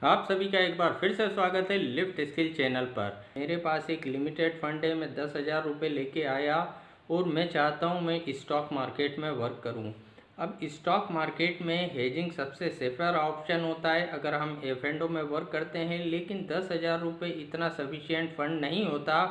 आप सभी का एक बार फिर से स्वागत है लिफ्ट स्किल चैनल पर। मेरे पास एक लिमिटेड फंड है, मैं 10,000 रुपये लेके आया और मैं चाहता हूँ मैं स्टॉक मार्केट में वर्क करूँ। अब स्टॉक मार्केट में हेजिंग सबसे सेफर ऑप्शन होता है अगर हम एफ&ओ में वर्क करते हैं, लेकिन 10,000 रुपये इतना सफिशिएंट फंड नहीं होता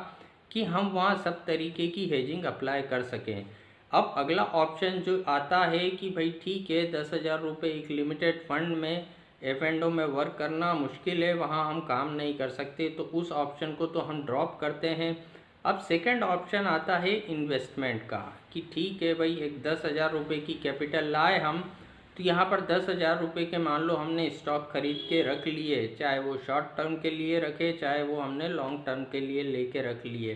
कि हम वहाँ सब तरीके की हेजिंग अप्लाई कर सकें। अब अगला ऑप्शन जो आता है कि भाई ठीक है, 10,000 रुपये एक लिमिटेड फंड में एफ&ओ में वर्क करना मुश्किल है, वहाँ हम काम नहीं कर सकते, तो उस ऑप्शन को तो हम ड्रॉप करते हैं। अब सेकंड ऑप्शन आता है इन्वेस्टमेंट का कि ठीक है भाई, एक 10,000 रुपये की कैपिटल लाए हम, तो यहाँ पर 10,000 रुपये के मान लो हमने स्टॉक खरीद के रख लिए, चाहे वो शॉर्ट टर्म के लिए रखे, चाहे वो हमने लॉन्ग टर्म के लिए लेके रख लिए।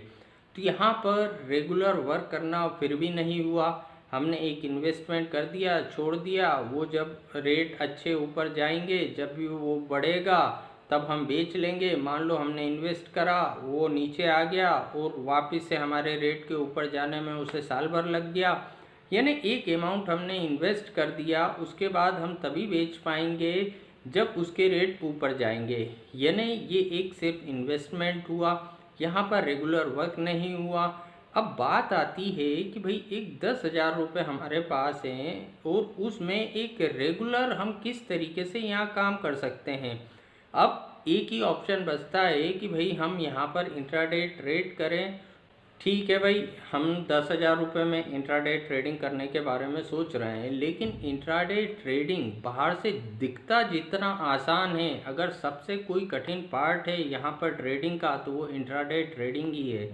तो यहाँ पर रेगुलर वर्क करना फिर भी नहीं हुआ, हमने एक इन्वेस्टमेंट कर दिया, छोड़ दिया, वो जब रेट अच्छे ऊपर जाएंगे, जब भी वो बढ़ेगा तब हम बेच लेंगे। मान लो हमने इन्वेस्ट करा, वो नीचे आ गया और वापस से हमारे रेट के ऊपर जाने में उसे साल भर लग गया। यानी एक अमाउंट हमने इन्वेस्ट कर दिया, उसके बाद हम तभी बेच पाएंगे जब उसके रेट ऊपर जाएंगे। यानी ये एक सिर्फ इन्वेस्टमेंट हुआ, यहाँ पर रेगुलर वर्क नहीं हुआ। अब बात आती है कि भाई एक 10,000 रुपये हमारे पास हैं और उसमें एक रेगुलर हम किस तरीके से यहाँ काम कर सकते हैं। अब एक ही ऑप्शन बचता है कि भाई हम यहाँ पर इंट्राडे ट्रेड करें। ठीक है भाई, हम 10,000 रुपये में इंट्राडे ट्रेडिंग करने के बारे में सोच रहे हैं, लेकिन इंट्राडे ट्रेडिंग बाहर से दिखता जितना आसान है, अगर सबसे कोई कठिन पार्ट है यहाँ पर ट्रेडिंग का तो वो इंट्राडे ट्रेडिंग ही है।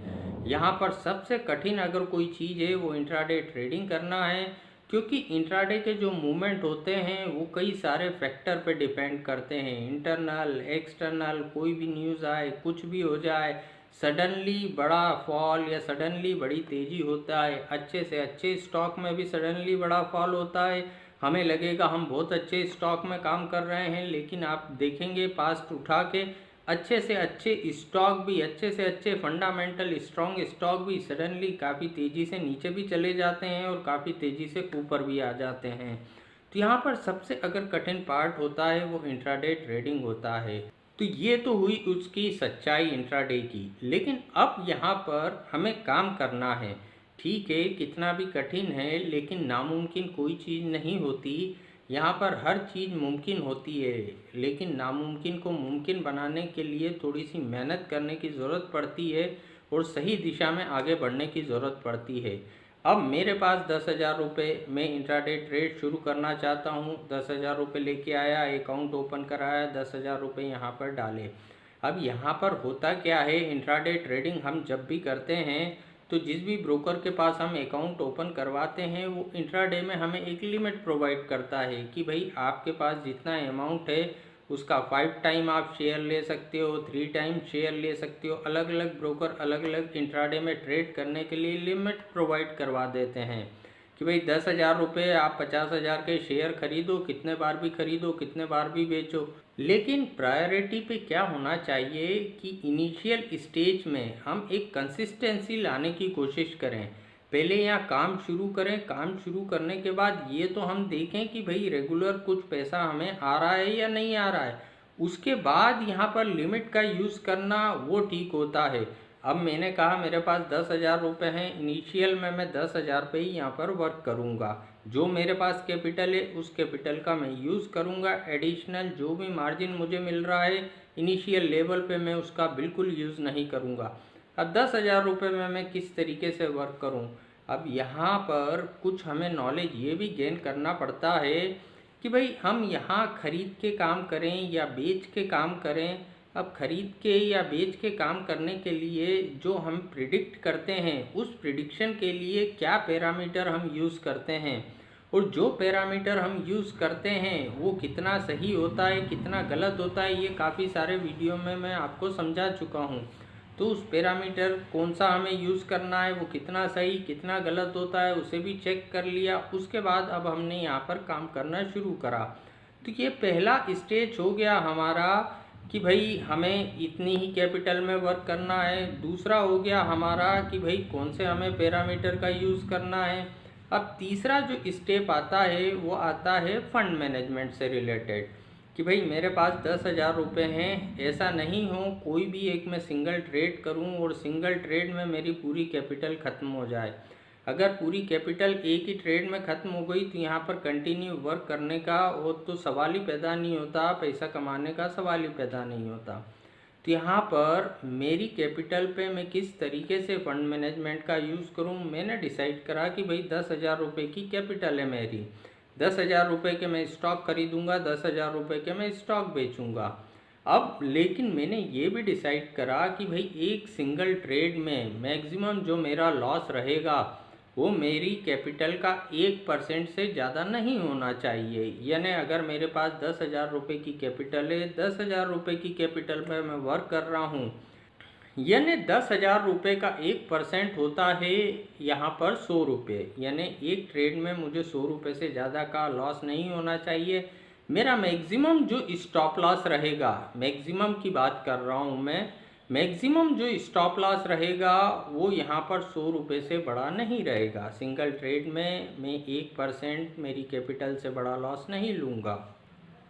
यहाँ पर सबसे कठिन अगर कोई चीज़ है वो इंट्राडे ट्रेडिंग करना है, क्योंकि इंट्राडे के जो मूवमेंट होते हैं वो कई सारे फैक्टर पे डिपेंड करते हैं, इंटरनल एक्सटर्नल, कोई भी न्यूज़ आए, कुछ भी हो जाए, सडनली बड़ा फॉल या सडनली बड़ी तेज़ी होता है। अच्छे से अच्छे स्टॉक में भी सडनली बड़ा फॉल होता है, हमें लगेगा हम बहुत अच्छे स्टॉक में काम कर रहे हैं, लेकिन आप देखेंगे पास्ट उठा के अच्छे से अच्छे स्टॉक भी, अच्छे से अच्छे फंडामेंटल स्ट्रॉन्ग स्टॉक भी सडनली काफ़ी तेज़ी से नीचे भी चले जाते हैं और काफ़ी तेज़ी से ऊपर भी आ जाते हैं। तो यहाँ पर सबसे अगर कठिन पार्ट होता है वो इंट्राडे ट्रेडिंग होता है। तो ये तो हुई उसकी सच्चाई इंट्राडे की, लेकिन अब यहाँ पर हमें काम करना है। ठीक है, कितना भी कठिन है लेकिन नामुमकिन कोई चीज़ नहीं होती, यहाँ पर हर चीज़ मुमकिन होती है, लेकिन नामुमकिन को मुमकिन बनाने के लिए थोड़ी सी मेहनत करने की ज़रूरत पड़ती है और सही दिशा में आगे बढ़ने की ज़रूरत पड़ती है। अब मेरे पास 10,000 रुपये, मैं इंट्राडे ट्रेड शुरू करना चाहता हूँ। 10,000 रुपये लेके आया, अकाउंट ओपन कराया, 10,000 रुपये यहाँ पर डाले। अब यहाँ पर होता क्या है, इंट्राडे ट्रेडिंग हम जब भी करते हैं तो जिस भी ब्रोकर के पास हम अकाउंट ओपन करवाते हैं वो इंट्राडे में हमें एक लिमिट प्रोवाइड करता है कि भाई आपके पास जितना अमाउंट है उसका 5 टाइम आप शेयर ले सकते हो, 3 टाइम शेयर ले सकते हो। अलग अलग ब्रोकर अलग अलग इंट्राडे में ट्रेड करने के लिए लिमिट प्रोवाइड करवा देते हैं कि भाई 10,000 रुपये आप 50,000 के शेयर खरीदो, कितने बार भी खरीदो, कितने बार भी बेचो। लेकिन प्रायोरिटी पे क्या होना चाहिए कि इनिशियल स्टेज में हम एक कंसिस्टेंसी लाने की कोशिश करें। पहले यहाँ काम शुरू करें, काम शुरू करने के बाद ये तो हम देखें कि भाई रेगुलर कुछ पैसा हमें आ रहा है या नहीं आ रहा है, उसके बाद यहाँ पर लिमिट का यूज़ करना वो ठीक होता है। अब मैंने कहा मेरे पास 10,000 रुपये हैं, इनिशियल में मैं 10,000 पे ही यहाँ पर वर्क करूँगा। जो मेरे पास कैपिटल है उस कैपिटल का मैं यूज़ करूँगा, एडिशनल जो भी मार्जिन मुझे मिल रहा है इनिशियल लेवल पे मैं उसका बिल्कुल यूज़ नहीं करूँगा। अब 10,000 रुपये में मैं किस तरीके से वर्क करूँ। अब यहाँ पर कुछ हमें नॉलेज ये भी गेन करना पड़ता है कि भाई हम यहाँ खरीद के काम करें या बेच के काम करें। अब खरीद के या बेच के काम करने के लिए जो हम प्रिडिक्ट करते हैं उस प्रिडिक्शन के लिए क्या पैरामीटर हम यूज़ करते हैं, और जो पैरामीटर हम यूज़ करते हैं वो कितना सही होता है कितना गलत होता है, ये काफ़ी सारे वीडियो में मैं आपको समझा चुका हूँ। तो उस पैरामीटर कौन सा हमें यूज़ करना है, वो कितना सही कितना गलत होता है, उसे भी चेक कर लिया। उसके बाद अब हमने यहाँ पर काम करना शुरू करा। तो ये पहला स्टेज हो गया हमारा कि भाई हमें इतनी ही कैपिटल में वर्क करना है। दूसरा हो गया हमारा कि भाई कौन से हमें पैरामीटर का यूज़ करना है। अब तीसरा जो स्टेप आता है वो आता है फंड मैनेजमेंट से रिलेटेड। कि भाई मेरे पास 10,000 रुपये हैं, ऐसा नहीं हो कोई भी एक मैं सिंगल ट्रेड करूं और सिंगल ट्रेड में मेरी पूरी कैपिटल ख़त्म हो जाए। अगर पूरी कैपिटल एक ही ट्रेड में ख़त्म हो गई तो यहाँ पर कंटिन्यू वर्क करने का वो तो सवाल ही पैदा नहीं होता, पैसा कमाने का सवाल ही पैदा नहीं होता। तो यहाँ पर मेरी कैपिटल पे मैं किस तरीके से फ़ंड मैनेजमेंट का यूज़ करूँ, मैंने डिसाइड करा कि भाई 10,000 रुपये की कैपिटल है मेरी, 10,000 रुपये के मैं स्टॉक खरीदूँगा, 10,000 रुपये के मैं स्टॉक बेचूँगा। अब लेकिन मैंने ये भी डिसाइड करा कि भाई एक सिंगल ट्रेड में मैक्सिमम जो मेरा लॉस रहेगा वो मेरी कैपिटल का 1% से ज़्यादा नहीं होना चाहिए। यानी अगर मेरे पास 10,000 रुपये की कैपिटल है, 10,000 रुपये की कैपिटल पर मैं वर्क कर रहा हूँ, यानी 10,000 रुपये का 1% होता है यहाँ पर 100 रुपये। यानी एक ट्रेड में मुझे 100 रुपये से ज़्यादा का लॉस नहीं होना चाहिए। मेरा मैक्सिमम जो स्टॉप लॉस रहेगा, मैक्सिमम की बात कर रहा हूँ मैं, मैक्सिमम जो स्टॉप लॉस रहेगा वो यहाँ पर 100 रुपये से बड़ा नहीं रहेगा। सिंगल ट्रेड में मैं 1% मेरी कैपिटल से बड़ा लॉस नहीं लूँगा।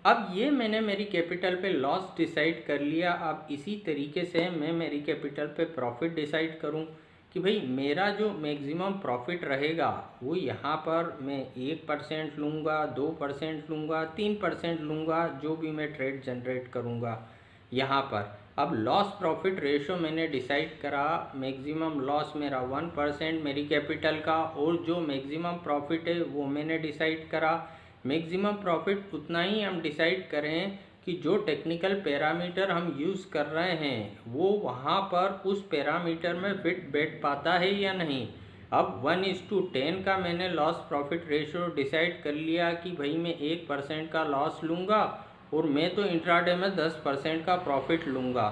अब ये मैंने मेरी कैपिटल पे लॉस डिसाइड कर लिया। अब इसी तरीके से मैं मेरी कैपिटल पे प्रॉफिट डिसाइड करूं कि भाई मेरा जो मैक्सिमम प्रॉफिट रहेगा वो यहाँ पर मैं 1% लूँगा, 2% लूँगा, 3% लूँगा, जो भी मैं ट्रेड जनरेट करूँगा यहाँ पर। अब लॉस प्रॉफिट रेशो मैंने डिसाइड करा, मैक्सिमम लॉस मेरा 1% मेरी कैपिटल का, और जो मैक्सिमम प्रॉफिट है वो मैंने डिसाइड करा। मैक्सिमम प्रॉफिट उतना ही हम डिसाइड करें कि जो टेक्निकल पैरामीटर हम यूज़ कर रहे हैं वो वहाँ पर उस पैरामीटर में फिट बैठ पाता है या नहीं। अब 1:10 का मैंने लॉस प्रॉफिट रेशो डिसाइड कर लिया कि भाई मैं 1% का लॉस लूँगा और मैं तो इंट्राडे में 10% का प्रॉफिट लूँगा।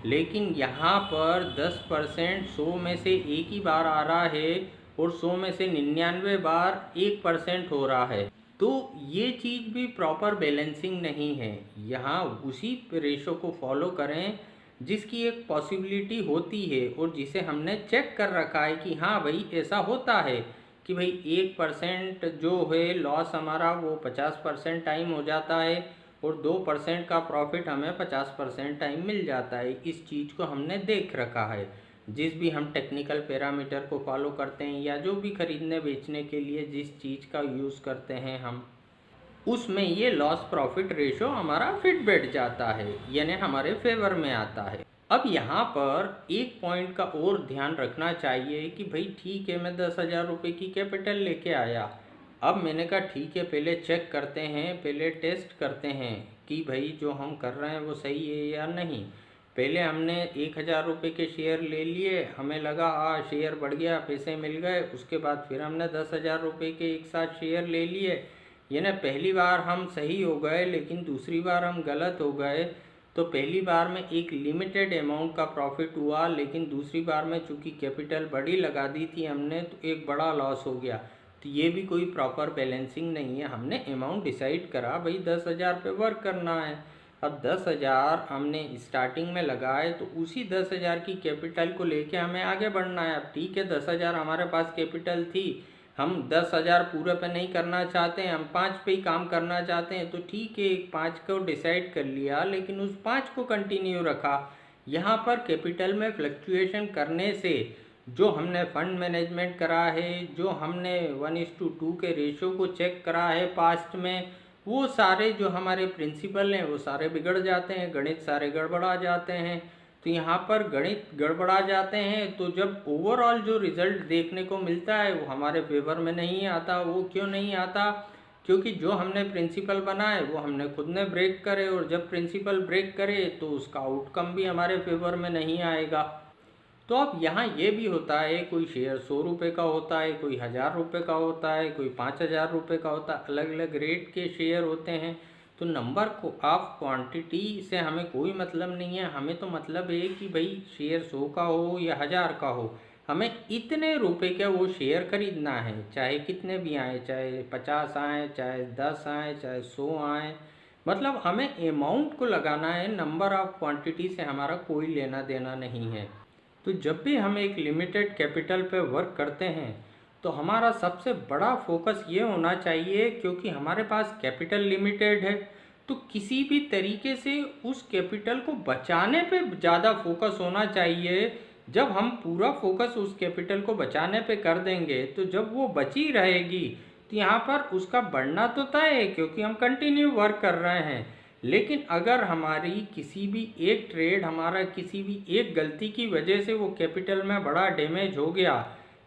लेकिन यहाँ पर 10% 100 में से एक ही बार आ रहा है और 100 में से 99 बार 1% हो रहा है, तो ये चीज़ भी प्रॉपर बैलेंसिंग नहीं है। यहाँ उसी रेशो को फॉलो करें जिसकी एक पॉसिबिलिटी होती है और जिसे हमने चेक कर रखा है कि हाँ भाई ऐसा होता है कि भाई 1% जो है लॉस हमारा वो 50% टाइम हो जाता है और 2% का प्रॉफिट हमें 50% टाइम मिल जाता है। इस चीज़ को हमने देख रखा है। जिस भी हम टेक्निकल पैरामीटर को फॉलो करते हैं या जो भी खरीदने बेचने के लिए जिस चीज़ का यूज़ करते हैं हम, उसमें ये लॉस प्रॉफिट रेशो हमारा फिट बैठ जाता है, यानी हमारे फेवर में आता है। अब यहाँ पर एक पॉइंट का और ध्यान रखना चाहिए कि भाई ठीक है मैं 10,000 रुपये की कैपिटल लेके आया। अब मैंने कहा ठीक है पहले चेक करते हैं, पहले टेस्ट करते हैं कि भाई जो हम कर रहे हैं वो सही है या नहीं। पहले हमने 1,000 रुपये के शेयर ले लिए, हमें लगा शेयर बढ़ गया, पैसे मिल गए। उसके बाद फिर हमने 10,000 रुपये के एक साथ शेयर ले लिए। यानी पहली बार हम सही हो गए लेकिन दूसरी बार हम गलत हो गए। तो पहली बार में एक लिमिटेड अमाउंट का प्रॉफिट हुआ, लेकिन दूसरी बार में चूँकि कैपिटल बड़ी लगा दी थी हमने तो एक बड़ा लॉस हो गया। तो ये भी कोई प्रॉपर बैलेंसिंग नहीं है। हमने अमाउंट डिसाइड करा भाई 10,000 पे वर्क करना है। अब 10,000 हमने स्टार्टिंग में लगाए तो उसी 10,000 की कैपिटल को लेके हमें आगे बढ़ना है। अब ठीक है 10,000 हमारे पास कैपिटल थी, हम 10,000 पूरे पे नहीं करना चाहते हैं, हम 5 पे ही काम करना चाहते हैं, तो ठीक है 5 को डिसाइड कर लिया लेकिन उस 5 को कंटिन्यू रखा। यहाँ पर कैपिटल में फ्लक्चुएशन करने से जो हमने फंड मैनेजमेंट करा है, जो हमने 1:2 के रेशो को चेक करा है पास्ट में, वो सारे जो हमारे प्रिंसिपल हैं वो सारे बिगड़ जाते हैं, गणित सारे गड़बड़ा जाते हैं। तो यहाँ पर गणित गड़बड़ा जाते हैं तो जब ओवरऑल जो रिज़ल्ट देखने को मिलता है वो हमारे फेवर में नहीं आता। वो क्यों नहीं आता? क्योंकि जो हमने प्रिंसिपल बनाए वो हमने खुद ने ब्रेक करे, और जब प्रिंसिपल ब्रेक करे तो उसका आउटकम भी हमारे फेवर में नहीं आएगा। तो अब यहाँ ये भी होता है, कोई शेयर 100 रुपये का होता है, कोई 1,000 रुपये का होता है, कोई 5,000 रुपये का होता है, अलग अलग रेट के शेयर होते हैं। तो नंबर को ऑफ क्वांटिटी से हमें कोई मतलब नहीं है। हमें तो मतलब है कि भाई शेयर 100 का हो या 1,000 का हो, हमें इतने रुपए का वो शेयर खरीदना है, चाहे कितने भी आए, चाहे 50 आए, चाहे 10 आए, चाहे 100 आए। मतलब हमें अमाउंट को लगाना है, नंबर ऑफ क्वांटिटी से हमारा कोई लेना देना नहीं है। तो जब भी हम एक लिमिटेड कैपिटल पे वर्क करते हैं तो हमारा सबसे बड़ा फोकस ये होना चाहिए, क्योंकि हमारे पास कैपिटल लिमिटेड है तो किसी भी तरीके से उस कैपिटल को बचाने पे ज़्यादा फोकस होना चाहिए। जब हम पूरा फोकस उस कैपिटल को बचाने पे कर देंगे तो जब वो बची रहेगी तो यहाँ पर उसका बढ़ना तो तय है, क्योंकि हम कंटिन्यू वर्क कर रहे हैं। लेकिन अगर हमारी किसी भी एक ट्रेड, हमारा किसी भी एक गलती की वजह से वो कैपिटल में बड़ा डैमेज हो गया,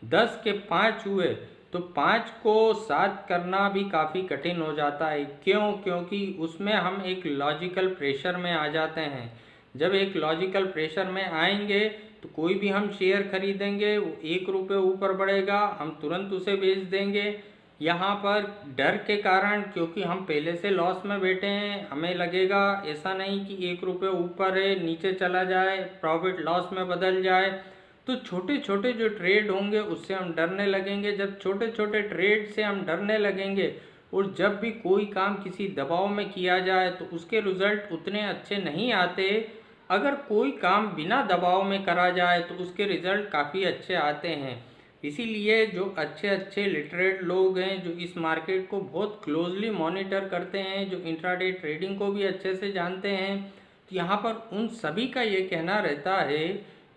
10 के 5 हुए, तो 5 को 7 करना भी काफ़ी कठिन हो जाता है। क्यों? क्योंकि उसमें हम एक लॉजिकल प्रेशर में आ जाते हैं। जब एक लॉजिकल प्रेशर में आएंगे तो कोई भी हम शेयर खरीदेंगे, वो 1 रुपये ऊपर बढ़ेगा, हम तुरंत उसे बेच देंगे। यहाँ पर डर के कारण, क्योंकि हम पहले से लॉस में बैठे हैं, हमें लगेगा ऐसा नहीं कि 1 रुपये ऊपर है नीचे चला जाए, प्रॉफिट लॉस में बदल जाए। तो छोटे छोटे जो ट्रेड होंगे उससे हम डरने लगेंगे। जब छोटे छोटे ट्रेड से हम डरने लगेंगे और जब भी कोई काम किसी दबाव में किया जाए तो उसके रिजल्ट उतने अच्छे नहीं आते। अगर कोई काम बिना दबाव में करा जाए तो उसके रिजल्ट काफ़ी अच्छे आते हैं। इसीलिए जो अच्छे अच्छे लिटरेट लोग हैं, जो इस मार्केट को बहुत क्लोजली मॉनिटर करते हैं, जो इंट्राडे ट्रेडिंग को भी अच्छे से जानते हैं, तो यहाँ पर उन सभी का ये कहना रहता है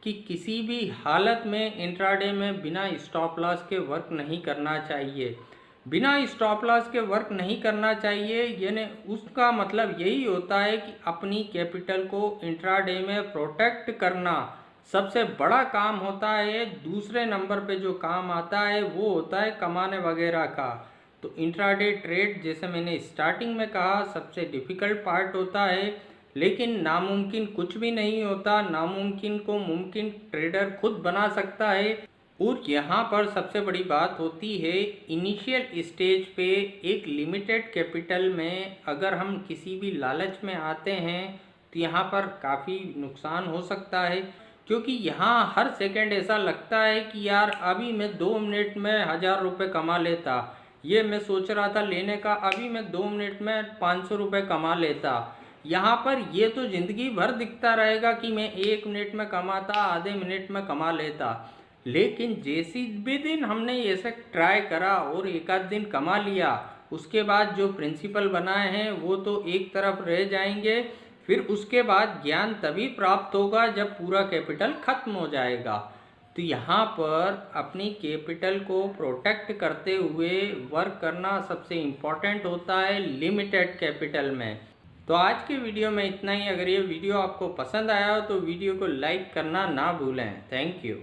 कि किसी भी हालत में इंट्राडे में बिना स्टॉप लॉस के वर्क नहीं करना चाहिए। बिना स्टॉप लॉस के वर्क नहीं करना चाहिए, यानी उसका मतलब यही होता है कि अपनी कैपिटल को इंट्राडे में प्रोटेक्ट करना सबसे बड़ा काम होता है। दूसरे नंबर पे जो काम आता है वो होता है कमाने वगैरह का। तो इंट्राडे ट्रेड, जैसे मैंने स्टार्टिंग में कहा, सबसे डिफ़िकल्ट पार्ट होता है, लेकिन नामुमकिन कुछ भी नहीं होता। नामुमकिन को मुमकिन ट्रेडर खुद बना सकता है। और यहाँ पर सबसे बड़ी बात होती है, इनिशियल स्टेज पे एक लिमिटेड कैपिटल में अगर हम किसी भी लालच में आते हैं तो यहाँ पर काफ़ी नुकसान हो सकता है। क्योंकि यहाँ हर सेकंड ऐसा लगता है कि यार अभी मैं 2 मिनट में 1000 रुपये कमा लेता, ये मैं सोच रहा था लेने का, अभी मैं 2 मिनट में 500 रुपये कमा लेता। यहाँ पर ये तो ज़िंदगी भर दिखता रहेगा कि मैं 1 मिनट में कमाता, आधे मिनट में कमा लेता। लेकिन जैसी भी दिन हमने ऐसे ट्राई करा और एक आध दिन कमा लिया, उसके बाद जो प्रिंसिपल बनाए हैं वो तो एक तरफ रह जाएंगे। फिर उसके बाद ज्ञान तभी प्राप्त होगा जब पूरा कैपिटल खत्म हो जाएगा। तो यहाँ पर अपनी कैपिटल को प्रोटेक्ट करते हुए वर्क करना सबसे इम्पॉर्टेंट होता है लिमिटेड कैपिटल में। तो आज के वीडियो में इतना ही। अगर ये वीडियो आपको पसंद आया हो तो वीडियो को लाइक करना ना भूलें। Thank you.